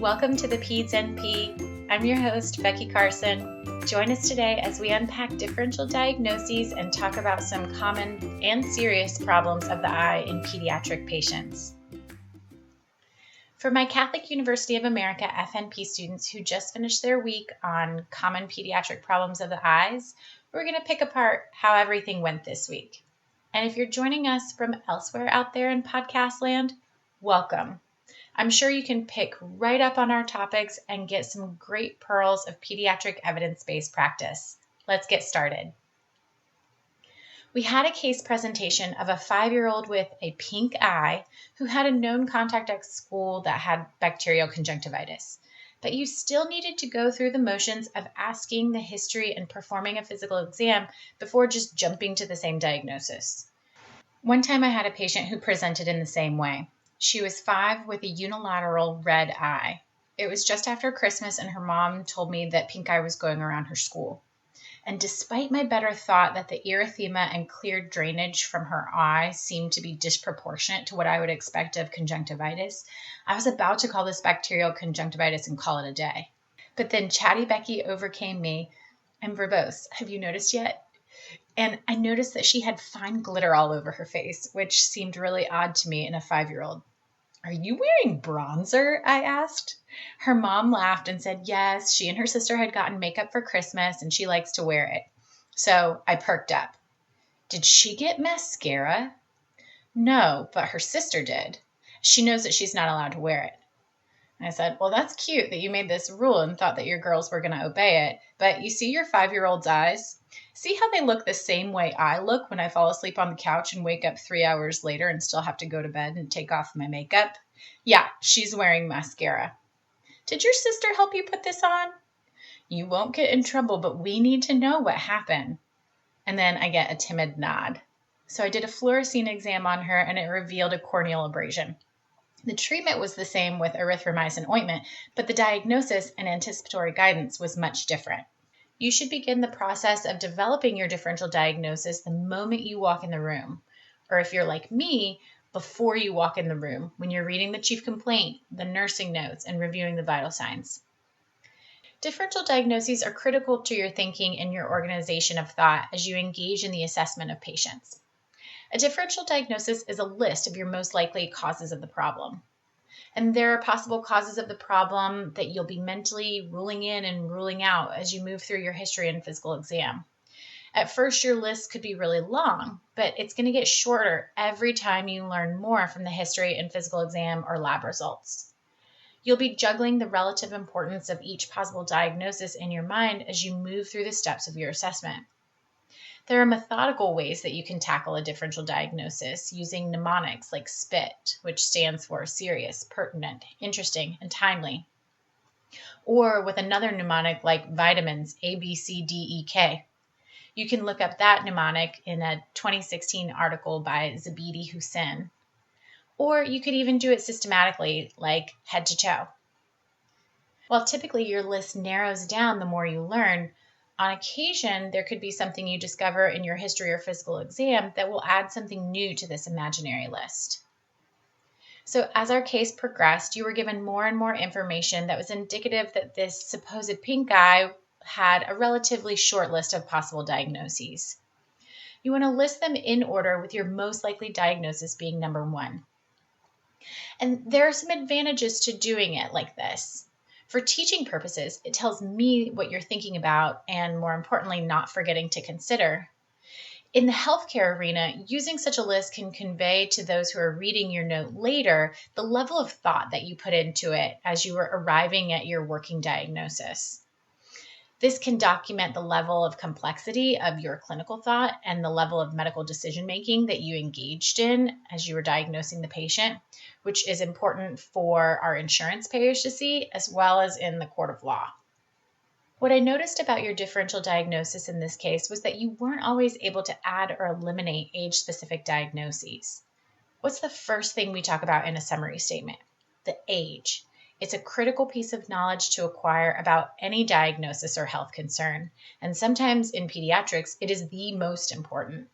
Welcome to the Peds NP. I'm your host, Becky Carson. Join us today as we unpack differential diagnoses and talk about some common and serious problems of the eye in pediatric patients. For my Catholic University of America FNP students who just finished their week on common pediatric problems of the eyes, we're going to pick apart how everything went this week. And if you're joining us from elsewhere out there in podcast land, welcome. I'm sure you can pick right up on our topics and get some great pearls of pediatric evidence-based practice. Let's get started. We had a case presentation of a 5-year-old with a pink eye who had a known contact at school that had bacterial conjunctivitis. But you still needed to go through the motions of asking the history and performing a physical exam before just jumping to the same diagnosis. One time I had a patient who presented in the same way. She was 5 with a unilateral red eye. It was just after Christmas and her mom told me that pink eye was going around her school. And despite my better thought that the erythema and clear drainage from her eye seemed to be disproportionate to what I would expect of conjunctivitis, I was about to call this bacterial conjunctivitis and call it a day. But then Chatty Becky overcame me. I'm verbose. Have you noticed yet? And I noticed that she had fine glitter all over her face, which seemed really odd to me in a 5-year-old. "Are you wearing bronzer?" I asked. Her mom laughed and said yes, she and her sister had gotten makeup for Christmas and she likes to wear it. So I perked up. "Did she get mascara?" "No, but her sister did. She knows that she's not allowed to wear it." I said, "Well, that's cute that you made this rule and thought that your girls were going to obey it, but you see your 5-year-old's eyes? See how they look the same way I look when I fall asleep on the couch and wake up 3 hours later and still have to go to bed and take off my makeup? Yeah, she's wearing mascara. Did your sister help you put this on? You won't get in trouble, but we need to know what happened." And then I get a timid nod. So I did a fluorescein exam on her and it revealed a corneal abrasion. The treatment was the same with erythromycin ointment, but the diagnosis and anticipatory guidance was much different. You should begin the process of developing your differential diagnosis the moment you walk in the room, or if you're like me, before you walk in the room, when you're reading the chief complaint, the nursing notes, and reviewing the vital signs. Differential diagnoses are critical to your thinking and your organization of thought as you engage in the assessment of patients. A differential diagnosis is a list of your most likely causes of the problem. And there are possible causes of the problem that you'll be mentally ruling in and ruling out as you move through your history and physical exam. At first, your list could be really long, but it's going to get shorter every time you learn more from the history and physical exam or lab results. You'll be juggling the relative importance of each possible diagnosis in your mind as you move through the steps of your assessment. There are methodical ways that you can tackle a differential diagnosis using mnemonics like SPIT, which stands for serious, pertinent, interesting, and timely. Or with another mnemonic like vitamins, A, B, C, D, E, K. You can look up that mnemonic in a 2016 article by Zabidi Hussein. Or you could even do it systematically, like head to toe. While typically your list narrows down the more you learn, on occasion, there could be something you discover in your history or physical exam that will add something new to this imaginary list. So as our case progressed, you were given more and more information that was indicative that this supposed pink eye had a relatively short list of possible diagnoses. You want to list them in order with your most likely diagnosis being number 1. And there are some advantages to doing it like this. For teaching purposes, it tells me what you're thinking about and, more importantly, not forgetting to consider. In the healthcare arena, using such a list can convey to those who are reading your note later the level of thought that you put into it as you were arriving at your working diagnosis. This can document the level of complexity of your clinical thought and the level of medical decision-making that you engaged in as you were diagnosing the patient, which is important for our insurance payers to see, as well as in the court of law. What I noticed about your differential diagnosis in this case was that you weren't always able to add or eliminate age-specific diagnoses. What's the first thing we talk about in a summary statement? The age. It's a critical piece of knowledge to acquire about any diagnosis or health concern, and sometimes in pediatrics, it is the most important.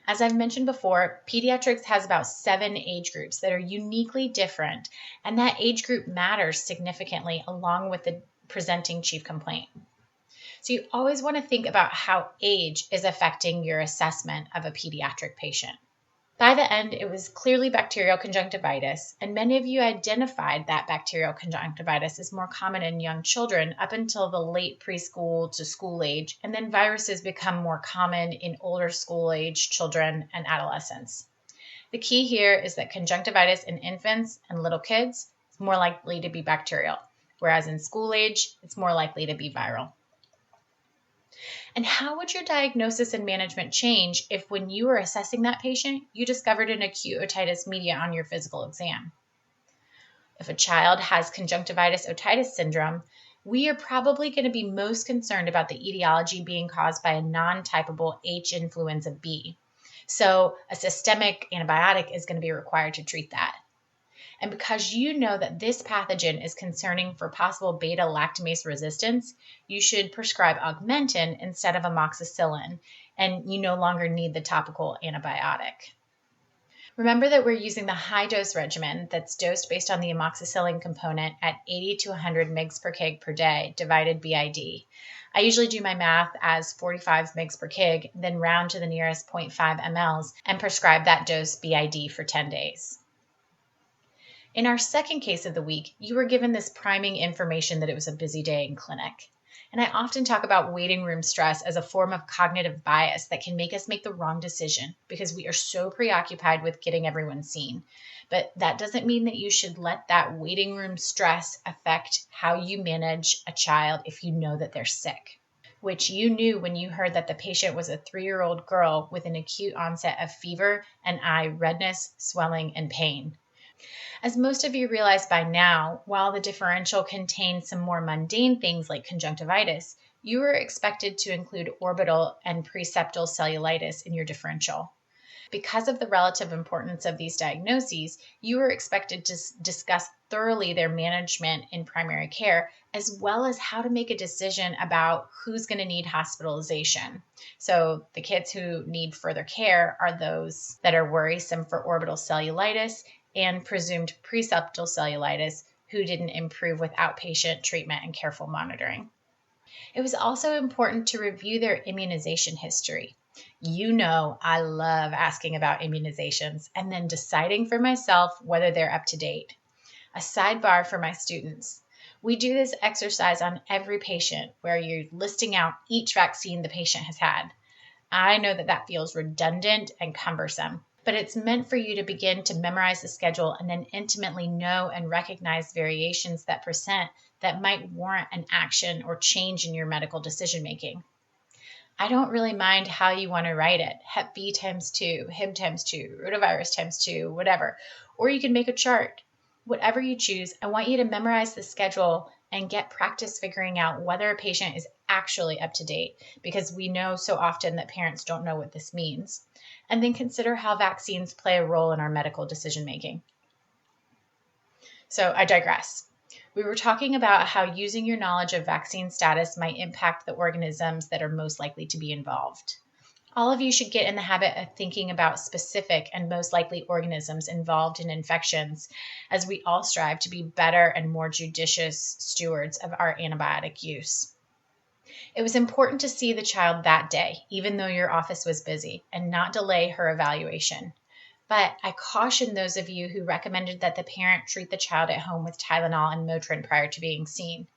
As I've mentioned before, pediatrics has about 7 age groups that are uniquely different, and that age group matters significantly along with the presenting chief complaint. So you always want to think about how age is affecting your assessment of a pediatric patient. By the end, it was clearly bacterial conjunctivitis, and many of you identified that bacterial conjunctivitis is more common in young children up until the late preschool to school age, and then viruses become more common in older school age children and adolescents. The key here is that conjunctivitis in infants and little kids is more likely to be bacterial, whereas in school age, it's more likely to be viral. And how would your diagnosis and management change if when you were assessing that patient, you discovered an acute otitis media on your physical exam? If a child has conjunctivitis otitis syndrome, we are probably going to be most concerned about the etiology being caused by a non-typable H. influenza B. So a systemic antibiotic is going to be required to treat that. And because you know that this pathogen is concerning for possible beta-lactamase resistance, you should prescribe Augmentin instead of amoxicillin, and you no longer need the topical antibiotic. Remember that we're using the high-dose regimen that's dosed based on the amoxicillin component at 80 to 100 mg per kg per day divided BID. I usually do my math as 45 mg per kg, then round to the nearest 0.5 mLs and prescribe that dose BID for 10 days. In our second case of the week, you were given this priming information that it was a busy day in clinic. And I often talk about waiting room stress as a form of cognitive bias that can make us make the wrong decision because we are so preoccupied with getting everyone seen. But that doesn't mean that you should let that waiting room stress affect how you manage a child if you know that they're sick, which you knew when you heard that the patient was a 3-year-old girl with an acute onset of fever and eye redness, swelling, and pain. As most of you realize by now, while the differential contains some more mundane things like conjunctivitis, you were expected to include orbital and preseptal cellulitis in your differential. Because of the relative importance of these diagnoses, you were expected to discuss thoroughly their management in primary care, as well as how to make a decision about who's going to need hospitalization. So the kids who need further care are those that are worrisome for orbital cellulitis and presumed preseptal cellulitis who didn't improve with outpatient treatment and careful monitoring. It was also important to review their immunization history. You know I love asking about immunizations and then deciding for myself whether they're up to date. A sidebar for my students. We do this exercise on every patient where you're listing out each vaccine the patient has had. I know that feels redundant and cumbersome, but it's meant for you to begin to memorize the schedule and then intimately know and recognize variations that present that might warrant an action or change in your medical decision making. I don't really mind how you want to write it, Hep B times 2, Hib times 2, rotavirus times 2, whatever. Or you can make a chart. Whatever you choose, I want you to memorize the schedule and get practice figuring out whether a patient is actually up to date, because we know so often that parents don't know what this means. And then consider how vaccines play a role in our medical decision making. So I digress. We were talking about how using your knowledge of vaccine status might impact the organisms that are most likely to be involved. All of you should get in the habit of thinking about specific and most likely organisms involved in infections, as we all strive to be better and more judicious stewards of our antibiotic use. It was important to see the child that day, even though your office was busy, and not delay her evaluation. But I caution those of you who recommended that the parent treat the child at home with Tylenol and Motrin prior to being seen.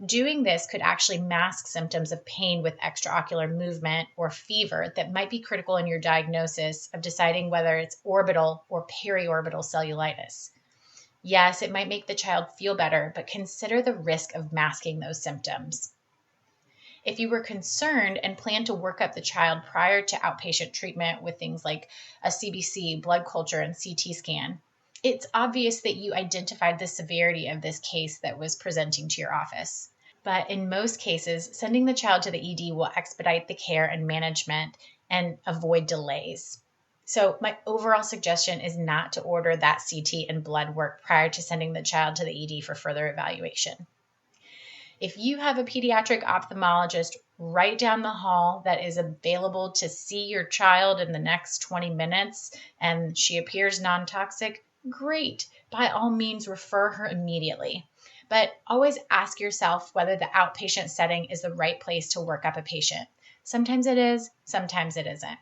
Doing this could actually mask symptoms of pain with extraocular movement or fever that might be critical in your diagnosis of deciding whether it's orbital or periorbital cellulitis. Yes, it might make the child feel better, but consider the risk of masking those symptoms. If you were concerned and planned to work up the child prior to outpatient treatment with things like a CBC, blood culture, and CT scan, it's obvious that you identified the severity of this case that was presenting to your office. But in most cases, sending the child to the ED will expedite the care and management and avoid delays. So my overall suggestion is not to order that CT and blood work prior to sending the child to the ED for further evaluation. If you have a pediatric ophthalmologist right down the hall that is available to see your child in the next 20 minutes and she appears non-toxic, great. By all means, refer her immediately. But always ask yourself whether the outpatient setting is the right place to work up a patient. Sometimes it is, sometimes it isn't.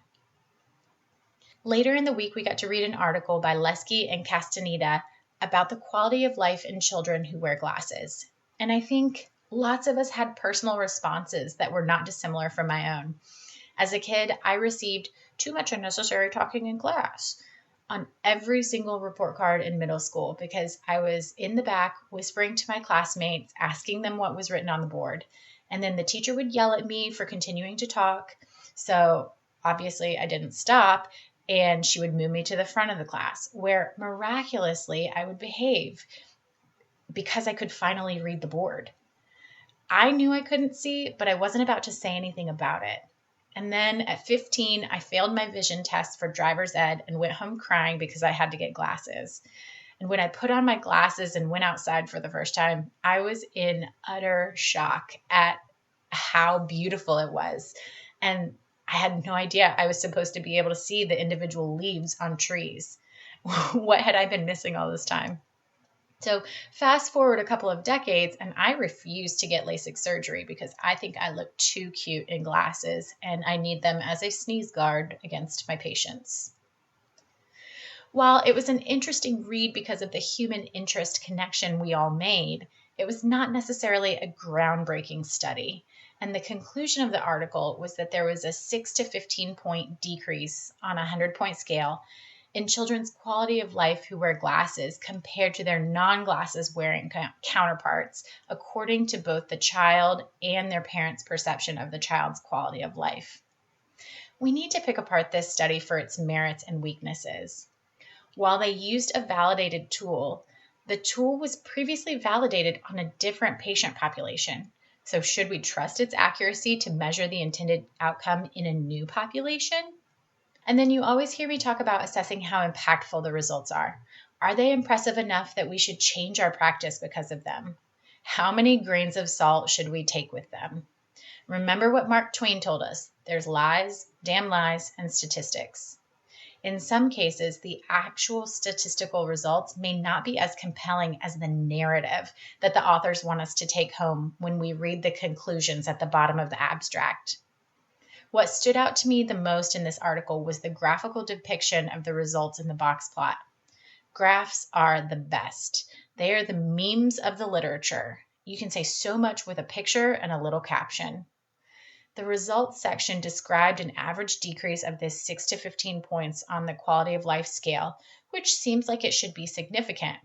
Later in the week, we got to read an article by Lesky and Castaneda about the quality of life in children who wear glasses. And I think lots of us had personal responses that were not dissimilar from my own. As a kid, I received too much unnecessary talking in class on every single report card in middle school because I was in the back whispering to my classmates, asking them what was written on the board. And then the teacher would yell at me for continuing to talk. So obviously I didn't stop, and she would move me to the front of the class where miraculously I would behave because I could finally read the board. I knew I couldn't see, but I wasn't about to say anything about it. And then at 15, I failed my vision test for driver's ed and went home crying because I had to get glasses. And when I put on my glasses and went outside for the first time, I was in utter shock at how beautiful it was. And I had no idea I was supposed to be able to see the individual leaves on trees. What had I been missing all this time? So fast forward a couple of decades, and I refuse to get LASIK surgery because I think I look too cute in glasses, and I need them as a sneeze guard against my patients. While it was an interesting read because of the human interest connection we all made, it was not necessarily a groundbreaking study. And the conclusion of the article was that there was a 6 to 15 point decrease on a 100-point scale in children's quality of life who wear glasses compared to their non-glasses wearing counterparts, according to both the child and their parents' perception of the child's quality of life. We need to pick apart this study for its merits and weaknesses. While they used a validated tool, the tool was previously validated on a different patient population. So should we trust its accuracy to measure the intended outcome in a new population? And then you always hear me talk about assessing how impactful the results are. Are they impressive enough that we should change our practice because of them? How many grains of salt should we take with them? Remember what Mark Twain told us. There's lies, damn lies, and statistics. In some cases, the actual statistical results may not be as compelling as the narrative that the authors want us to take home when we read the conclusions at the bottom of the abstract. What stood out to me the most in this article was the graphical depiction of the results in the box plot. Graphs are the best. They are the memes of the literature. You can say so much with a picture and a little caption. The results section described an average decrease of this 6 to 15 points on the quality of life scale, which seems like it should be significant.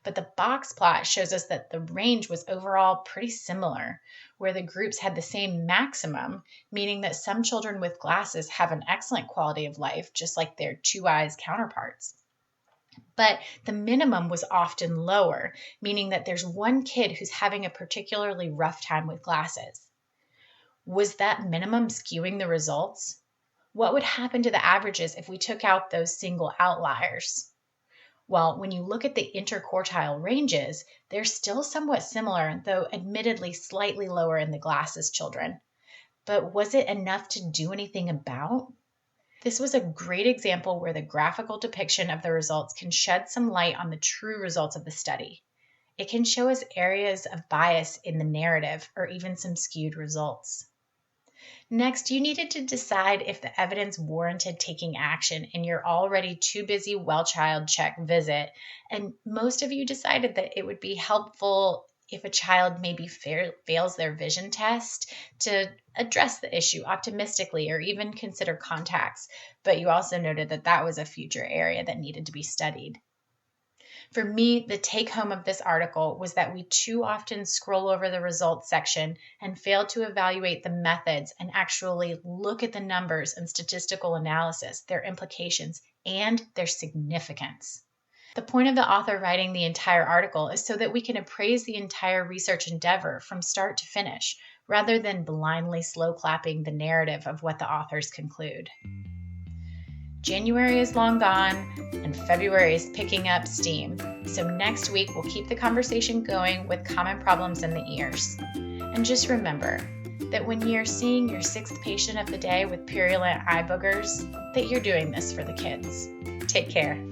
But the box plot shows us that the range was overall pretty similar, where the groups had the same maximum, meaning that some children with glasses have an excellent quality of life, just like their two eyes counterparts. But the minimum was often lower, meaning that there's one kid who's having a particularly rough time with glasses. Was that minimum skewing the results? What would happen to the averages if we took out those single outliers? Well, when you look at the interquartile ranges, they're still somewhat similar, though admittedly slightly lower in the glasses children. But was it enough to do anything about? This was a great example where the graphical depiction of the results can shed some light on the true results of the study. It can show us areas of bias in the narrative or even some skewed results. Next, you needed to decide if the evidence warranted taking action in your already too busy well child check visit, and most of you decided that it would be helpful if a child maybe fails their vision test to address the issue optimistically or even consider contacts, but you also noted that that was a future area that needed to be studied. For me, the take home of this article was that we too often scroll over the results section and fail to evaluate the methods and actually look at the numbers and statistical analysis, their implications, and their significance. The point of the author writing the entire article is so that we can appraise the entire research endeavor from start to finish, rather than blindly slow clapping the narrative of what the authors conclude. January is long gone, and February is picking up steam. So next week, we'll keep the conversation going with common problems in the ears. And just remember that when you're seeing your 6th patient of the day with purulent eye boogers, that you're doing this for the kids. Take care.